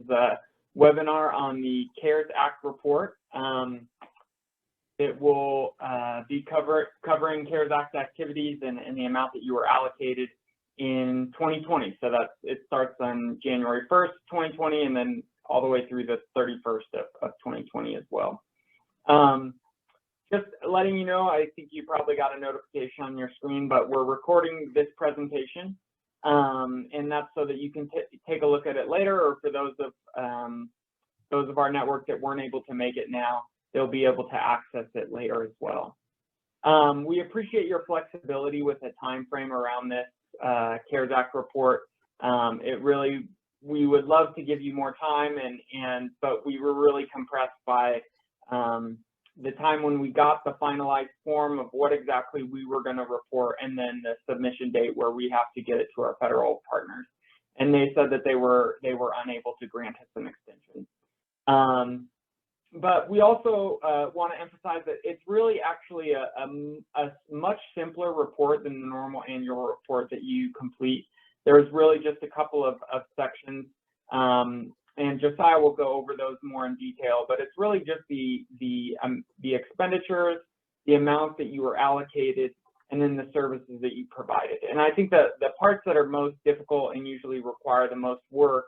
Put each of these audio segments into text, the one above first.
the webinar on the CARES Act report. It will be covering CARES Act activities and the amount that you were allocated in 2020. So it starts on January 1st, 2020, and then all the way through the 31st of 2020 as well. Just letting you know, I think you probably got a notification on your screen, but we're recording this presentation, and that's so that you can take a look at it later, or for those of our network that weren't able to make it now, they'll be able to access it later as well. We appreciate your flexibility with the time frame around this CARES Act report. We would love to give you more time, but we were really compressed by the time when we got the finalized form of what exactly we were going to report, and then the submission date where we have to get it to our federal partners. And they said that they were unable to grant us an extension. But we also want to emphasize that it's really actually a much simpler report than the normal annual report that you complete. There's really just a couple of sections, and Josiah will go over those more in detail, but it's really just the expenditures, the amount that you were allocated, and then the services that you provided. And I think that the parts that are most difficult and usually require the most work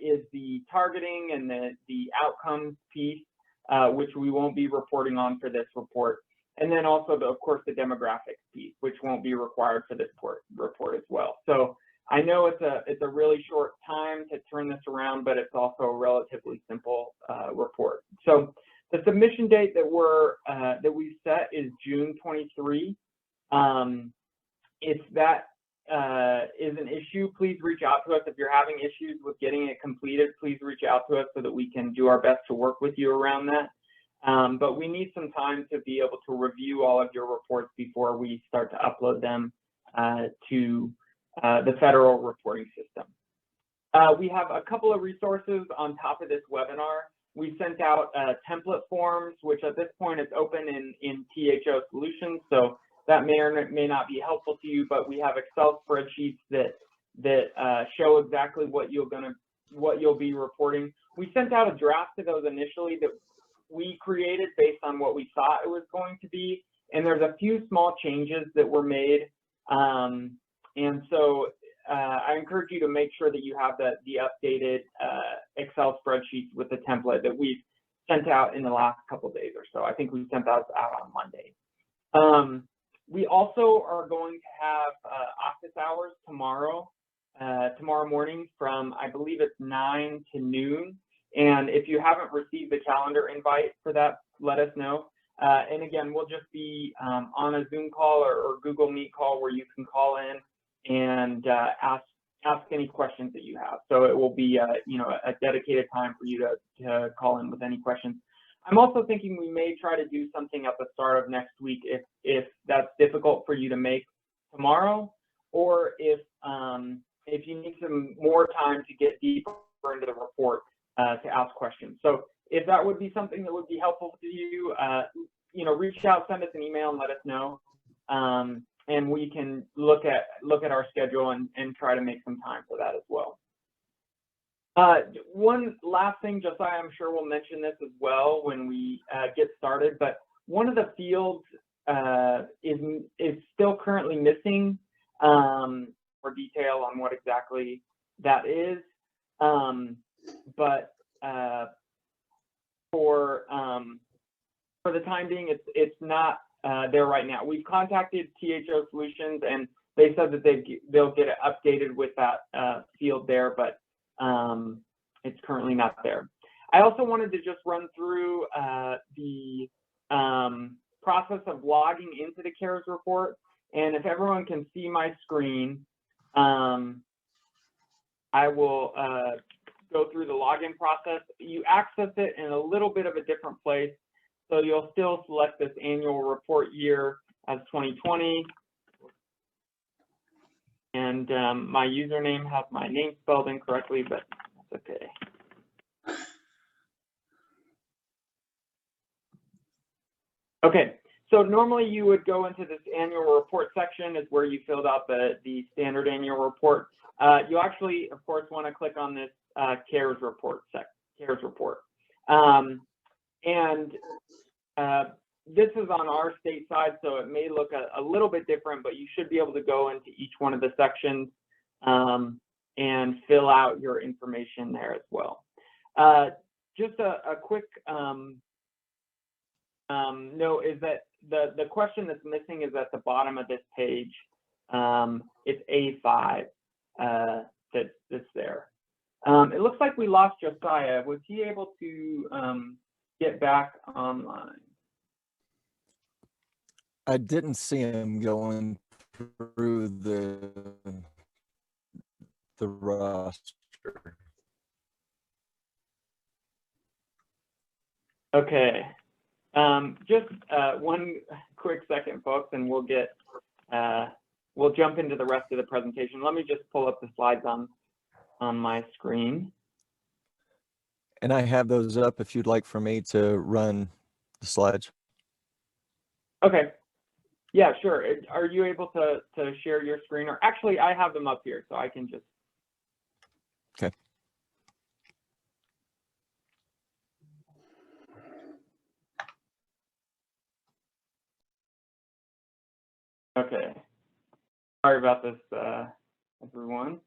is the targeting and the outcomes piece, which we won't be reporting on for this report. And then also, of course, the demographics piece, which won't be required for this report as well. So I know it's a really short time to turn this around, but it's also a relatively simple report. So the submission date that we set is June 23. If that is an issue, please reach out to us. If you're having issues with getting it completed, please reach out to us so that we can do our best to work with you around that. But we need some time to be able to review all of your reports before we start to upload them to the federal reporting system. We have a couple of resources on top of this webinar. We sent out template forms, which at this point is open in THO Solutions. So that may or may not be helpful to you, but we have Excel spreadsheets that show exactly what you'll be reporting. We sent out a draft of those initially that we created based on what we thought it was going to be, and there's a few small changes that were made. And so I encourage you to make sure that you have the updated Excel spreadsheets with the template that we've sent out in the last couple of days or so. I think we sent those out on Monday. We also are going to have office hours tomorrow morning from, I believe it's 9 to noon. And if you haven't received the calendar invite for that, let us know. And again, we'll just be on a Zoom call or Google Meet call where you can call in and ask any questions that you have. So it will be a dedicated time for you to call in with any questions. I'm also thinking we may try to do something at the start of next week if that's difficult for you to make tomorrow, or if you need some more time to get deeper into the report to ask questions. So if that would be something that would be helpful to you, reach out, send us an email, and let us know, and we can look at our schedule and try to make some time for that as well. One last thing, Josiah, I'm sure we'll mention this as well when we get started, but one of the fields is still currently missing more detail on what exactly that is. But for the time being, it's not there right now. We've contacted THO Solutions, and they said that they'll get it updated with that field there, but it's currently not there. I also wanted to just run through the process of logging into the CARES report, and if everyone can see my screen, I will go through the login process. You access it in a little bit of a different place, so you'll still select this annual report year as 2020. And my username has my name spelled incorrectly, but that's okay. Okay, So normally you would go into this annual report section, is where you filled out the standard annual report. You actually, of course, want to click on this CARES report CARES report. This is on our state side, so it may look a little bit different, but you should be able to go into each one of the sections and fill out your information there as well. Just a quick note is that the question that's missing is at the bottom of this page. It's A5 that's there. It looks like we lost Josiah. Was he able to get back online? I didn't see him going through the roster. Okay. Just one quick second, folks, and we'll jump into the rest of the presentation. Let me just pull up the slides on my screen. And I have those up if you'd like for me to run the slides. Okay. Yeah, sure. Are you able to share your screen? Or actually, I have them up here, so I can just. Okay. Okay. Sorry about this, everyone.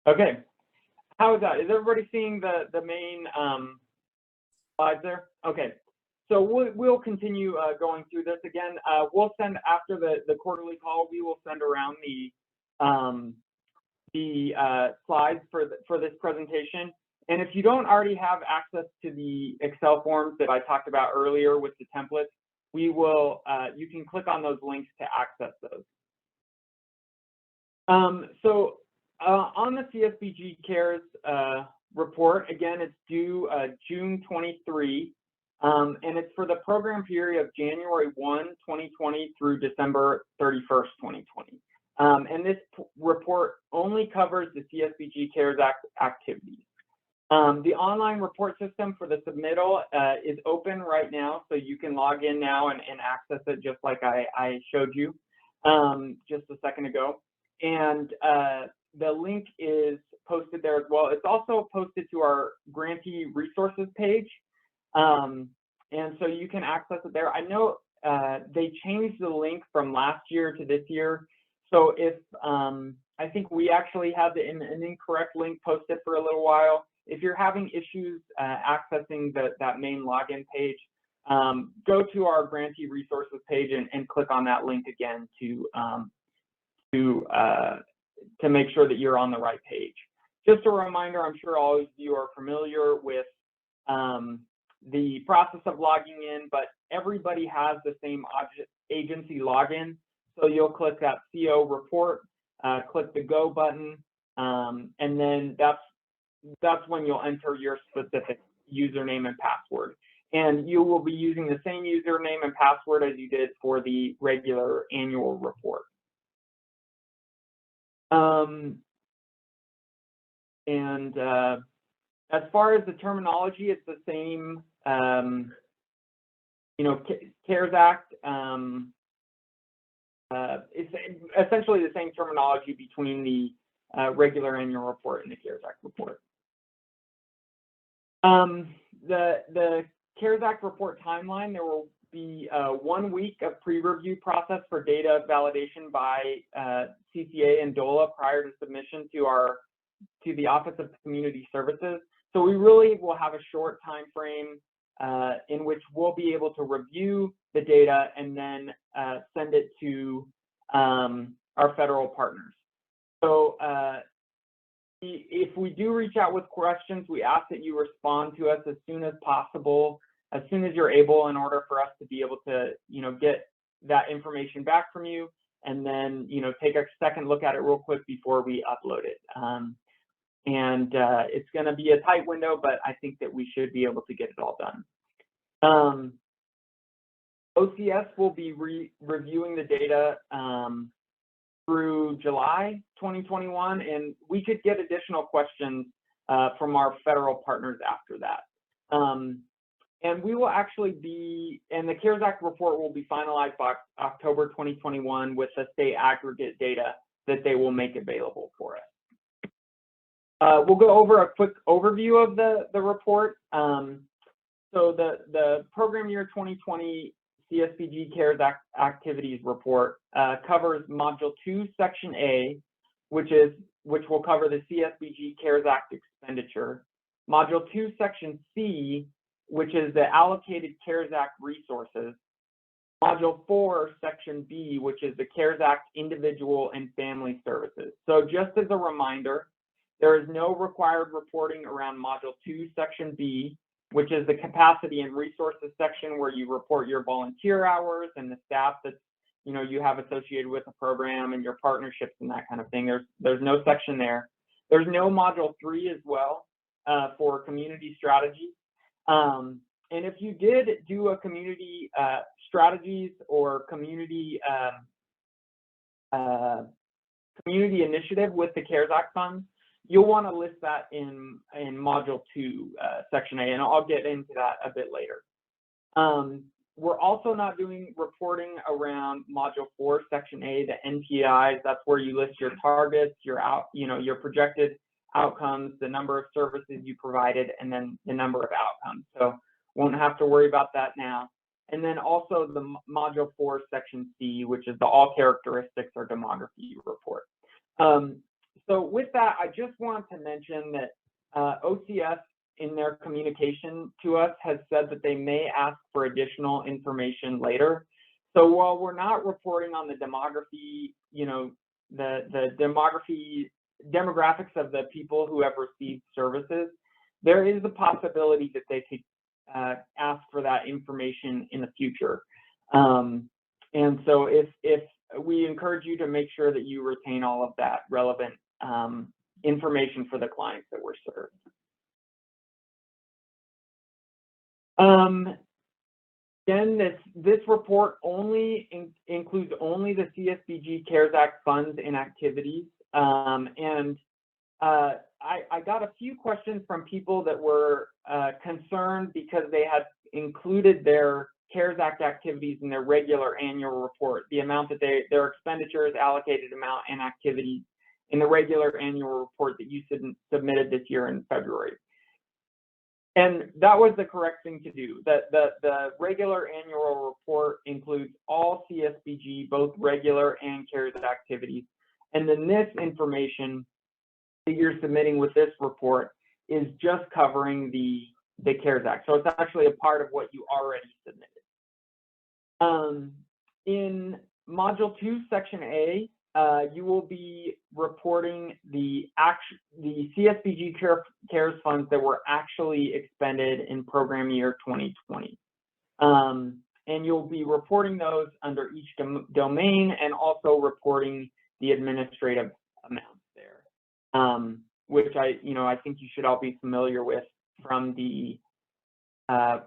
Okay. How is that? Is everybody seeing the main slides there? Okay. So we'll continue going through this again. We'll send after the quarterly call. We will send around the slides for this presentation. And if you don't already have access to the Excel forms that I talked about earlier with the templates, we will. You can click on those links to access those. On the CSBG CARES report, again, it's due June 23, and it's for the program period of January 1, 2020 through December 31st, 2020. And this report only covers the CSBG CARES Act activities. The online report system for the submittal is open right now, so you can log in now and access it just like I showed you just a second ago. And the link is posted there as well. It's also posted to our grantee resources page. And so you can access it there. I know they changed the link from last year to this year. So if, I think we actually had an incorrect link posted for a little while. If you're having issues accessing that main login page, go to our grantee resources page and click on that link again to make sure that you're on the right page. Just a reminder, I'm sure all of you are familiar with the process of logging in, but everybody has the same agency login. So you'll click that CO report, click the go button, and then that's when you'll enter your specific username and password. And you will be using the same username and password as you did for the regular annual report. As far as the terminology, it's the same, CARES Act, it's essentially the same terminology between the regular annual report and the CARES Act report. The CARES Act report timeline, there will be 1 week of pre-review process for data validation by CCA and DOLA prior to submission to the Office of Community Services. So we really will have a short time frame in which we'll be able to review the data and then send it to our federal partners. So if we do reach out with questions, we ask that you respond to us as soon as possible, as soon as you're able, in order for us to be able to, get that information back from you, and then, take a second look at it real quick before we upload it. It's going to be a tight window, but I think that we should be able to get it all done. OCS will be reviewing the data through July 2021, and we could get additional questions from our federal partners after that. And we will actually be, and the CARES Act report will be finalized by October 2021 with the state aggregate data that they will make available for us. We'll go over a quick overview of the report. So the program year 2020 CSBG CARES Act activities report covers Module 2, Section A, which will cover the CSBG CARES Act expenditure. Module 2, Section C, which is the allocated CARES Act resources. Module 4, Section B, which is the CARES Act individual and family services. So just as a reminder, there is no required reporting around Module 2, Section B, which is the capacity and resources section where you report your volunteer hours and the staff that you have associated with the program and your partnerships and that kind of thing. There's no section there. There's no Module 3 as well for community strategy. And if you did do a community strategies or community initiative with the CARES Act funds, you'll want to list that in Module 2, Section A, and I'll get into that a bit later. We're also not doing reporting around Module 4, Section A, the NPIs. That's where you list your targets, your projected outcomes, the number of services you provided, and then the number of outcomes. So won't have to worry about that now. And then also the Module 4, Section C, which is the all characteristics or demography report. So with that, I just want to mention that OCS in their communication to us has said that they may ask for additional information later. So while we're not reporting on the demography, the demographics of the people who have received services, there is a possibility that they could ask for that information in the future. And so if we encourage you to make sure that you retain all of that relevant information for the clients that were served. Again, this report only includes only the CSBG CARES Act funds and activities. I got a few questions from people that were concerned because they had included their CARES Act activities in their regular annual report, the amount that their expenditures, allocated amount, and activities in the regular annual report that you submitted this year in February. And that was the correct thing to do. The regular annual report includes all CSBG, both regular and CARES activities. And then this information that you're submitting with this report is just covering the CARES Act. So it's actually a part of what you already submitted. In Module 2, Section A, you will be reporting the CSBG CARES funds that were actually expended in program year 2020. And you'll be reporting those under each domain and also reporting the administrative amounts there, which I think you should all be familiar with from the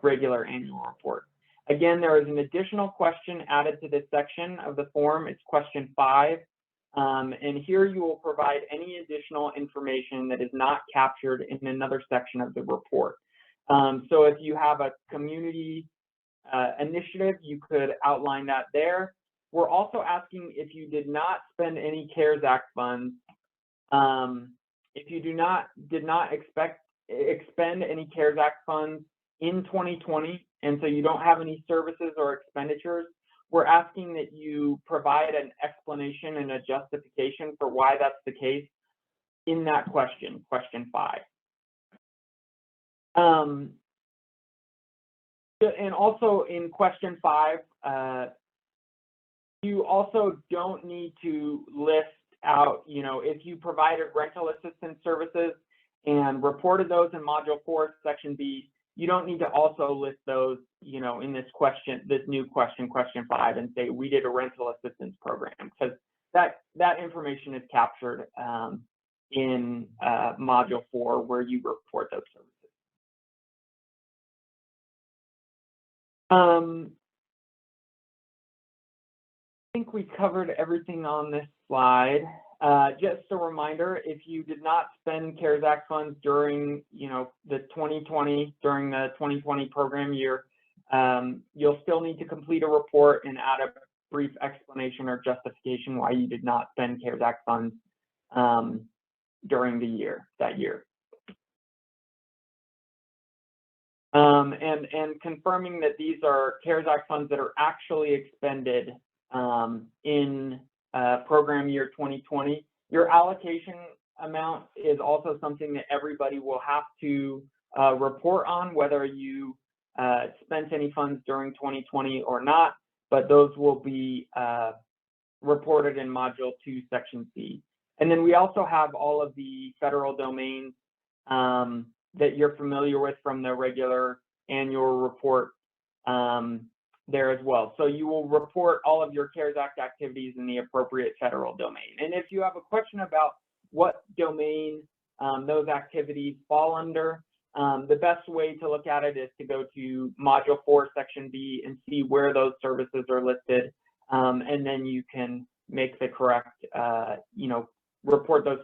regular annual report. Again, there is an additional question added to this section of the form. It's question 5. And here you will provide any additional information that is not captured in another section of the report. So if you have a community initiative, you could outline that there. We're also asking if you did not spend any CARES Act funds, if you did not expend any CARES Act funds in 2020, and so you don't have any services or expenditures, we're asking that you provide an explanation and a justification for why that's the case in that question, question 5. And also in question 5, you also don't need to list out, if you provided rental assistance services and reported those in Module 4, Section B, you don't need to also list those, in this question, this new question, question 5, and say we did a rental assistance program, because that information is captured in Module 4 where you report those services. I think we covered everything on this slide. Just a reminder, if you did not spend CARES Act funds during, the 2020 program year, you'll still need to complete a report and add a brief explanation or justification why you did not spend CARES Act funds during that year. And confirming that these are CARES Act funds that are actually expended in program year 2020. Your allocation amount is also something that everybody will have to report on, whether you spent any funds during 2020 or not, but those will be reported in Module 2, Section C. And then we also have all of the federal domains that you're familiar with from the regular annual report there as well. So you will report all of your CARES Act activities in the appropriate federal domain. And if you have a question about what domain those activities fall under, the best way to look at it is to go to Module 4, Section B and see where those services are listed. And then you can make the correct, report those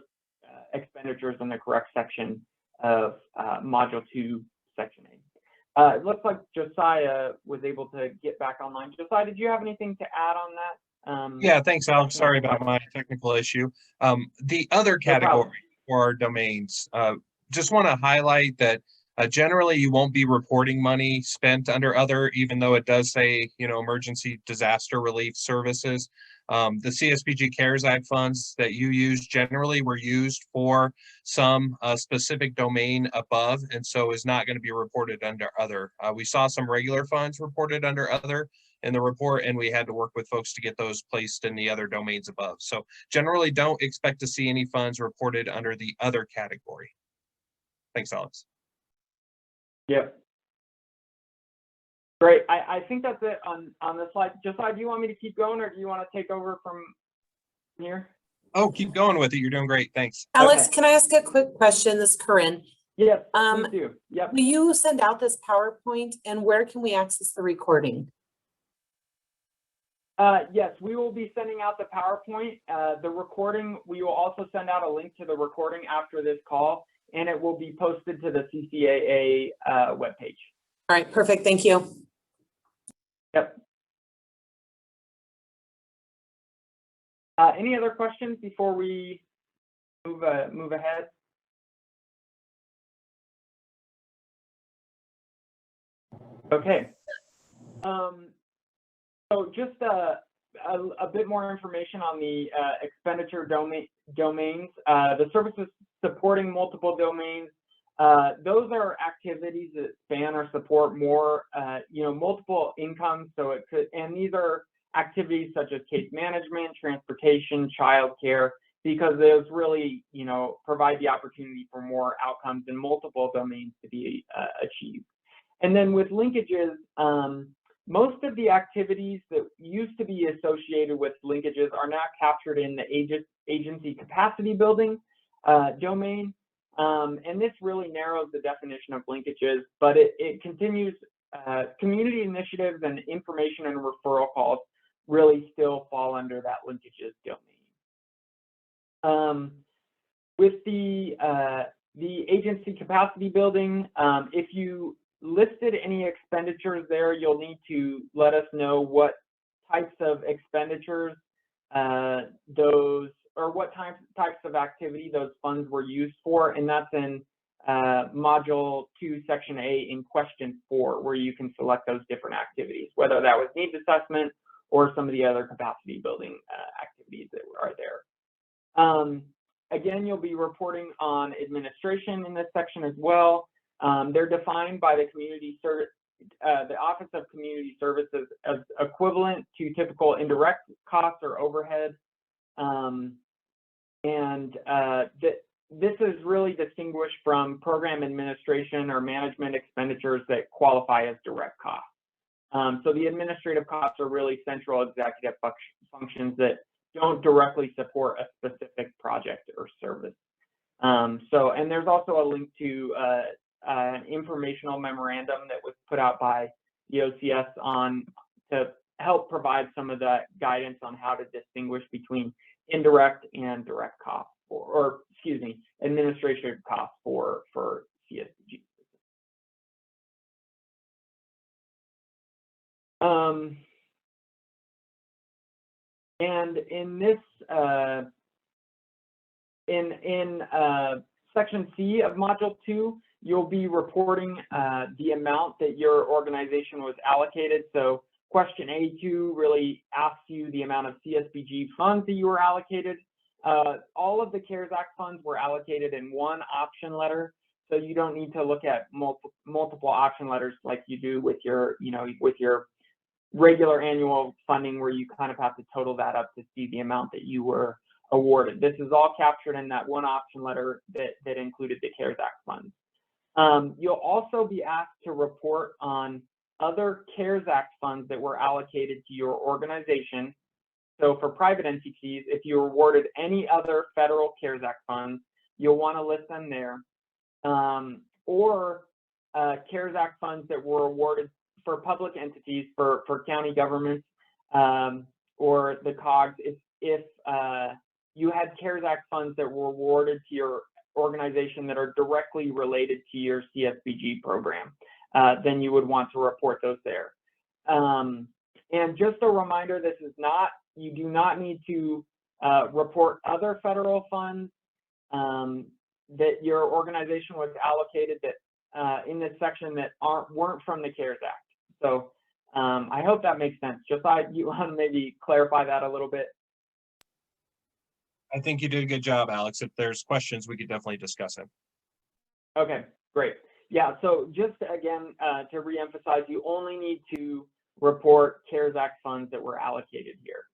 expenditures in the correct section of Module 2, Section A. It looks like Josiah was able to get back online. Josiah, did you have anything to add on that? Yeah, thanks, Alex. Sorry about my technical issue. The other category for our domains, just want to highlight that generally you won't be reporting money spent under other, even though it does say, emergency disaster relief services. The CSBG CARES Act funds that you use generally were used for some specific domain above, and so is not going to be reported under other. We saw some regular funds reported under other in the report, and we had to work with folks to get those placed in the other domains above. So generally don't expect to see any funds reported under the other category. Thanks, Alex. Yep. Great. I think that's it on the slide. Josiah, do you want me to keep going, or do you want to take over from here? Oh, keep going with it. You're doing great. Thanks. Alex, Okay. can I ask a quick question? This is Corinne. Yes, please do. Yep. Will you send out this PowerPoint, and where can we access the recording? Yes, we will be sending out the PowerPoint. The recording, we will also send out a link to the recording after this call, and it will be posted to the CCAA webpage. All right, perfect. Thank you. Yep. Any other questions before we move ahead? Okay. So just a bit more information on the expenditure domains. The services supporting multiple domains, those are activities that span or support more, multiple incomes. So it could, and these are activities such as case management, transportation, childcare, because those really, provide the opportunity for more outcomes in multiple domains to be achieved. And then with linkages, most of the activities that used to be associated with linkages are now captured in the agency capacity building domain. And this really narrows the definition of linkages, but it continues, community initiatives and information and referral calls really still fall under that linkages domain. With the agency capacity building, if you listed any expenditures there, you'll need to let us know what types of expenditures those, or what types of activity those funds were used for, and that's in Module 2, Section A in Question 4, where you can select those different activities, whether that was needs assessment or some of the other capacity building activities that are there. Again, you'll be reporting on administration in this section as well. They're defined by the the Office of Community Services as equivalent to typical indirect costs or overhead. This is really distinguished from program administration or management expenditures that qualify as direct costs. So the administrative costs are really central executive functions that don't directly support a specific project or service. And there's also a link to an informational memorandum that was put out by the OCS to help provide some of that guidance on how to distinguish between indirect and direct costs or excuse me, administrative costs for CSBG. And in this, section C of Module 2, you'll be reporting the amount that your organization was allocated. So question A2 really asks you the amount of CSBG funds that you were allocated. All of the CARES Act funds were allocated in one option letter, so you don't need to look at multiple option letters like you do with your, with your regular annual funding, where you kind of have to total that up to see the amount that you were awarded. This is all captured in that one option letter that included the CARES Act funds. You'll also be asked to report on other CARES Act funds that were allocated to your organization. So for private entities, if you were awarded any other federal CARES Act funds, you'll want to list them there. Or CARES Act funds that were awarded for public entities, for county governments, or the COGS, if you had CARES Act funds that were awarded to your organization that are directly related to your CSBG program, then you would want to report those there. And just a reminder, this is not, you do not need to report other federal funds that your organization was allocated that in this section that weren't from the CARES Act. So I hope that makes sense. Just you want to maybe clarify that a little bit. I think you did a good job, Alex. If there's questions, we could definitely discuss it. Okay, great. Yeah, so just again, to reemphasize, you only need to report CARES Act funds that were allocated here.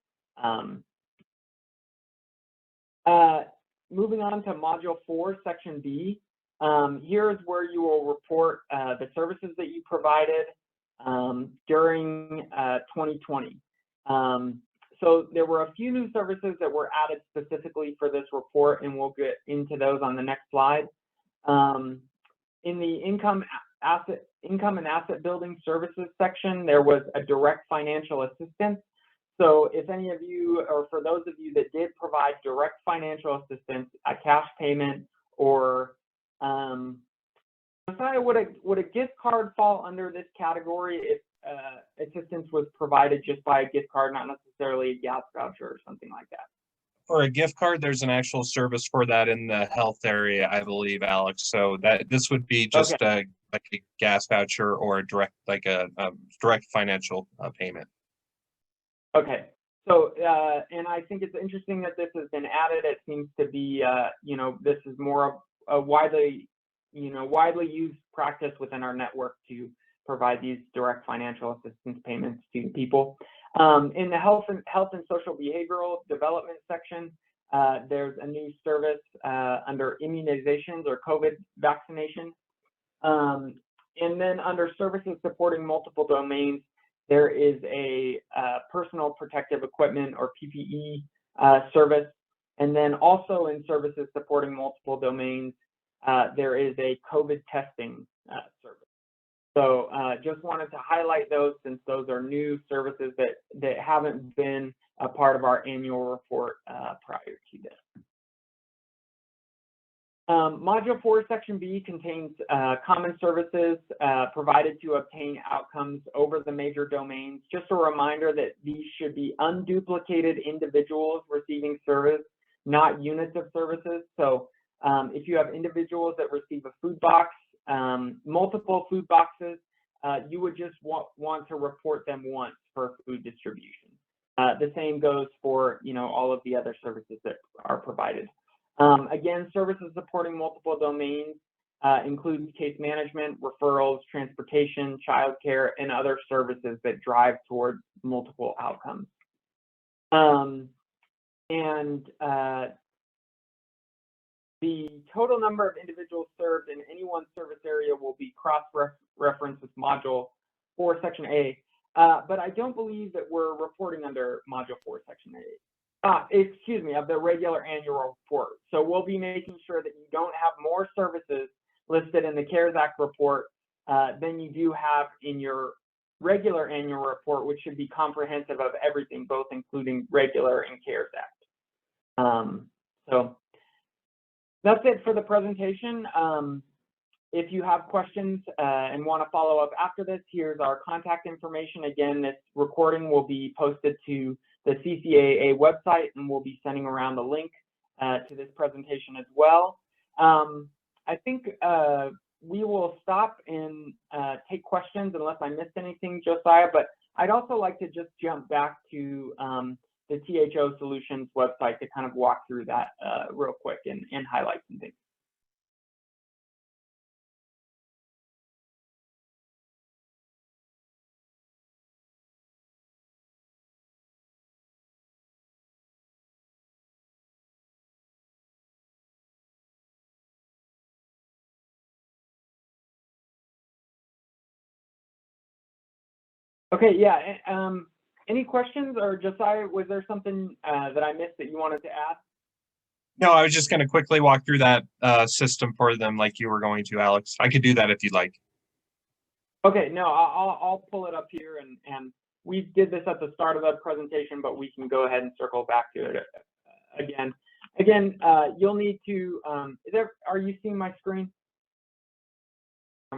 Moving on to Module 4, Section B. Here's where you will report the services that you provided during 2020. So there were a few new services that were added specifically for this report, and we'll get into those on the next slide. In the income and asset building services section, there was a direct financial assistance. So if any of you, or for those of you that did provide direct financial assistance, a cash payment, or would a gift card fall under this category if assistance was provided just by a gift card, not necessarily a gas voucher or something like that? For a gift card, there's an actual service for that in the health area, I believe, Alex. So that this would be just like a gas voucher or a direct, like a direct financial payment. Okay. So, and I think it's interesting that this has been added. It seems to be, this is more of a widely used practice within our network to provide these direct financial assistance payments to people. In the health and social behavioral development section, there's a new service under immunizations or COVID vaccination. And then under services supporting multiple domains, there is a personal protective equipment or PPE service. And then also in services supporting multiple domains, there is a COVID testing service. So just wanted to highlight those since those are new services that haven't been a part of our annual report prior to this. Module 4, Section B contains common services provided to obtain outcomes over the major domains. Just a reminder that these should be unduplicated individuals receiving service, not units of services. So if you have individuals that receive a food box, multiple food boxes, you would just want to report them once for food distribution. The same goes for all of the other services that are provided. Again, services supporting multiple domains include case management, referrals, transportation, childcare, and other services that drive towards multiple outcomes. The total number of individuals served in any one service area will be cross-referenced with Module 4, Section A, but I don't believe that we're reporting under Module 4, Section A. Excuse me, of the regular annual report. So we'll be making sure that you don't have more services listed in the CARES Act report than you do have in your regular annual report, which should be comprehensive of everything, both including regular and CARES Act. So that's it for the presentation. If you have questions and want to follow up after this, here's our contact information. Again, this recording will be posted to the CCAA website, and we'll be sending around the link to this presentation as well. I think we will stop and take questions unless I missed anything, Josiah, but I'd also like to just jump back to the THO Solutions website to kind of walk through that real quick and highlight some things. Okay, yeah. Any questions, or Josiah, was there something that I missed that you wanted to add? No, I was just going to quickly walk through that system for them like you were going to, Alex. I could do that if you'd like. Okay, no, I'll pull it up here, and we did this at the start of the presentation, but we can go ahead and circle back to it again. Again, you'll need to, are you seeing my screen?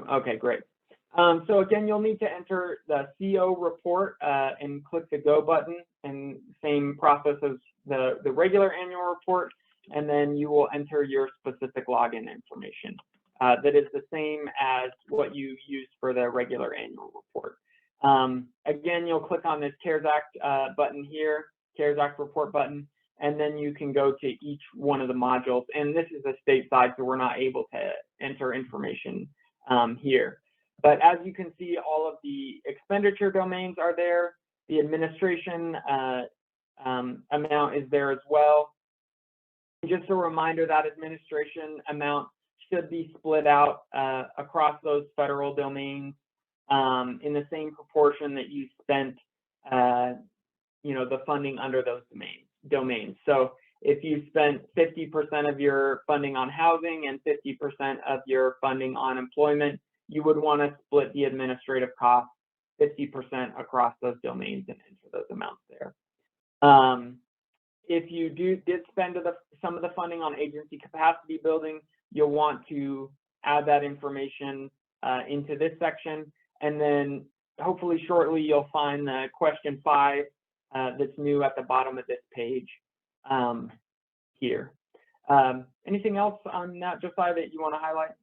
Okay, great. So again, you'll need to enter the CO report and click the Go button, and same process as the regular annual report, and then you will enter your specific login information. That is the same as what you used for the regular annual report. Again, you'll click on this CARES Act button here, CARES Act report button, and then you can go to each one of the modules. And this is a stateside, so we're not able to enter information here. But as you can see, all of the expenditure domains are there. The administration amount is there as well. Just a reminder, that administration amount should be split out across those federal domains in the same proportion that you spent, the funding under those domains. So if you spent 50% of your funding on housing and 50% of your funding on employment, you would want to split the administrative costs 50% across those domains and enter those amounts there. If you did spend some of the funding on agency capacity building, you'll want to add that information into this section, and then hopefully shortly you'll find the question 5 that's new at the bottom of this page here. Anything else on that, Josiah, that you want to highlight?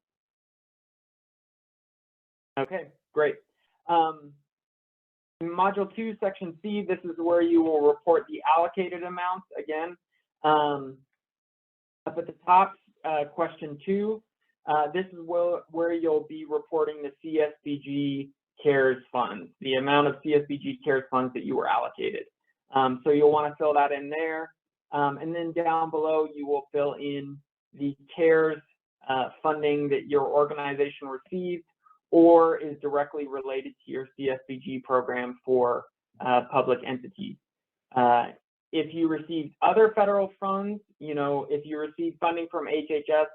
Okay, great. In Module 2, Section C, this is where you will report the allocated amounts again. Up at the top, question 2, this is where you'll be reporting the CSBG CARES funds, the amount of CSBG CARES funds that you were allocated. So you'll want to fill that in there. And then down below, you will fill in the CARES funding that your organization received or is directly related to your CSBG program for public entities. If you received other federal funds, if you received funding from HHS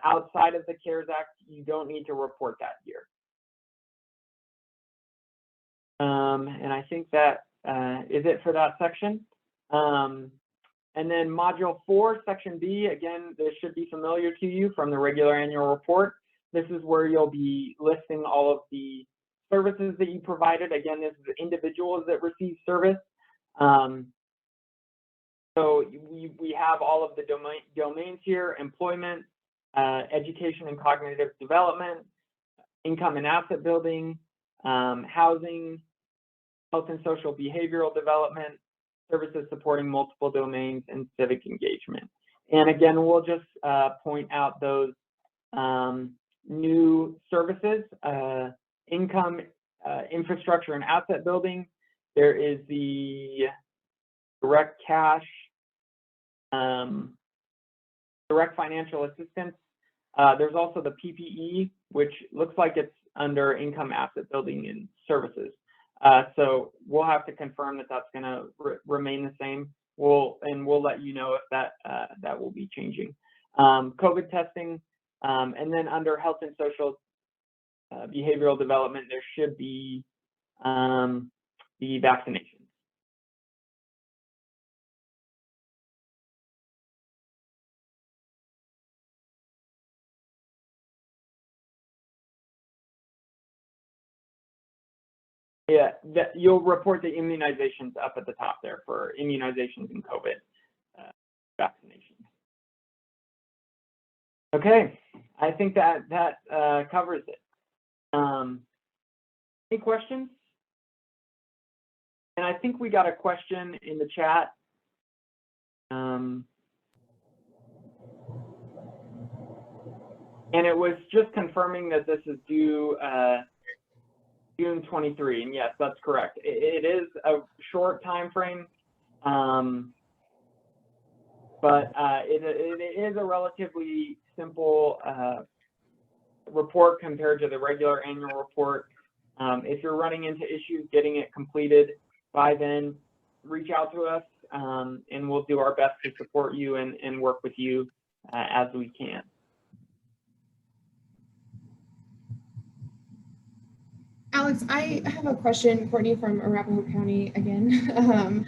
outside of the CARES Act, you don't need to report that here. And I think that is it for that section. And then Module 4, Section B, again, this should be familiar to you from the regular annual report. This is where you'll be listing all of the services that you provided. Again, this is individuals that receive service. So we have all of the domains here: employment, education and cognitive development, income and asset building, housing, health and social behavioral development, services supporting multiple domains, and civic engagement. And again, we'll just point out those new services: income, infrastructure and asset building. There is the direct cash, direct financial assistance. There's also the PPE, which looks like it's under income, asset building, and services. So we'll have to confirm that that's going to remain the same. We'll let you know if that will be changing. COVID testing, and then under health and social behavioral development, there should be the vaccinations. Yeah, you'll report the immunizations up at the top there for immunizations and COVID vaccinations. Okay, I think that covers it. Any questions? And I think we got a question in the chat. And it was just confirming that this is due June 23, and yes, that's correct. It is a short time frame, but it is a relatively simple report compared to the regular annual report. If you're running into issues getting it completed by then, reach out to us, and we'll do our best to support you and work with you as we can. Alex, I have a question, Courtney from Arapahoe County again.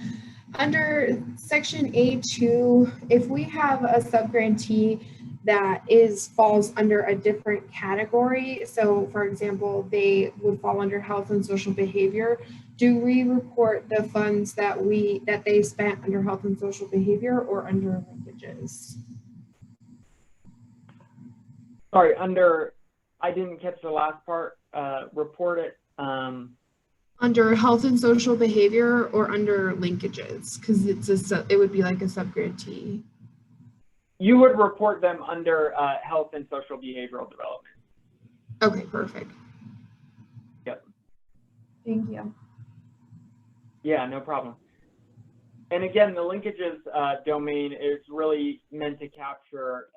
Under section A2, if we have a subgrantee that falls under a different category, so for example, they would fall under health and social behavior, do we report the funds that they spent under health and social behavior or under linkages? Sorry, I didn't catch the last part. Report it. Under health and social behavior or under linkages, because it would be like a subgrantee. You would report them under health and social behavioral development. Okay, perfect. Yep. Thank you. Yeah, no problem. And again, the linkages domain is really meant to capture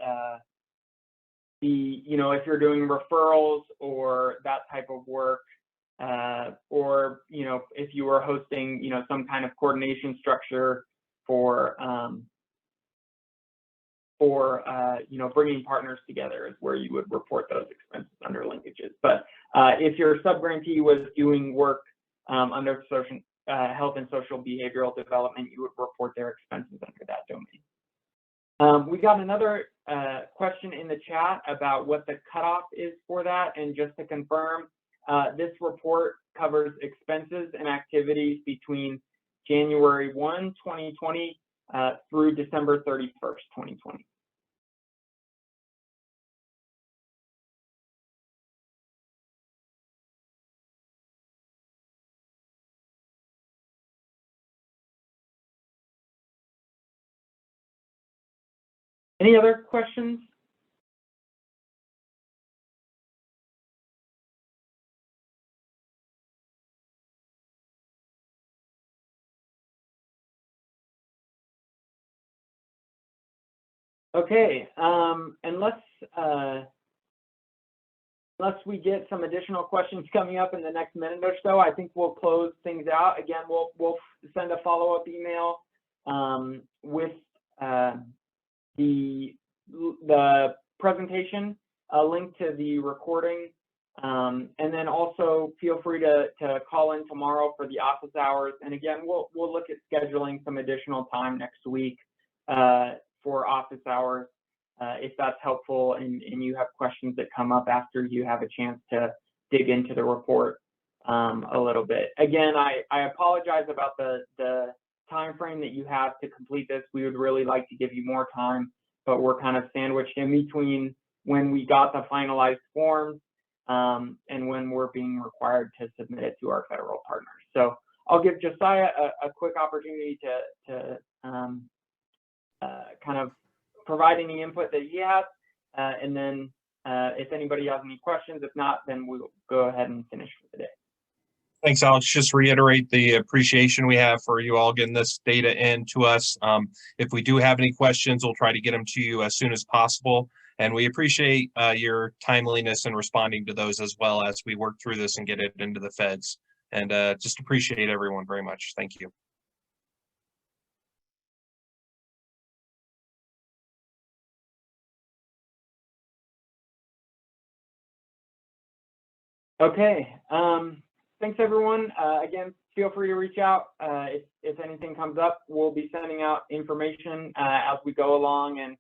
if you're doing referrals or that type of work, or, if you were hosting, some kind of coordination structure for bringing partners together is where you would report those expenses under linkages. But if your subgrantee was doing work under health and social behavioral development, you would report their expenses under that domain. We got another question in the chat about what the cutoff is for that. And just to confirm, this report covers expenses and activities between January 1, 2020 through December 31st, 2020. Any other questions? Okay, unless we get some additional questions coming up in the next minute or so, I think we'll close things out. Again, we'll send a follow-up email with the presentation, a link to the recording, and then also feel free to call in tomorrow for the office hours. And again, we'll look at scheduling some additional time next week for office hours if that's helpful and you have questions that come up after you have a chance to dig into the report a little bit. Again, I apologize about the time frame that you have to complete this. We would really like to give you more time, but we're kind of sandwiched in between when we got the finalized forms and when we're being required to submit it to our federal partners. So I'll give Josiah a quick opportunity to kind of provide any input that he has, and then if anybody has any questions, if not, then we'll go ahead and finish for the day. Thanks, Alex. Just reiterate the appreciation we have for you all getting this data in to us. If we do have any questions, we'll try to get them to you as soon as possible. And we appreciate your timeliness in responding to those as well as we work through this and get it into the feds. And just appreciate everyone very much. Thank you. Okay. Thanks, everyone. Again, feel free to reach out if anything comes up. We'll be sending out information as we go along, and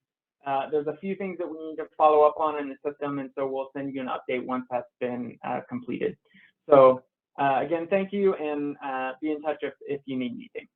there's a few things that we need to follow up on in the system, and so we'll send you an update once that's been completed. So Again, thank you, and be in touch if you need anything.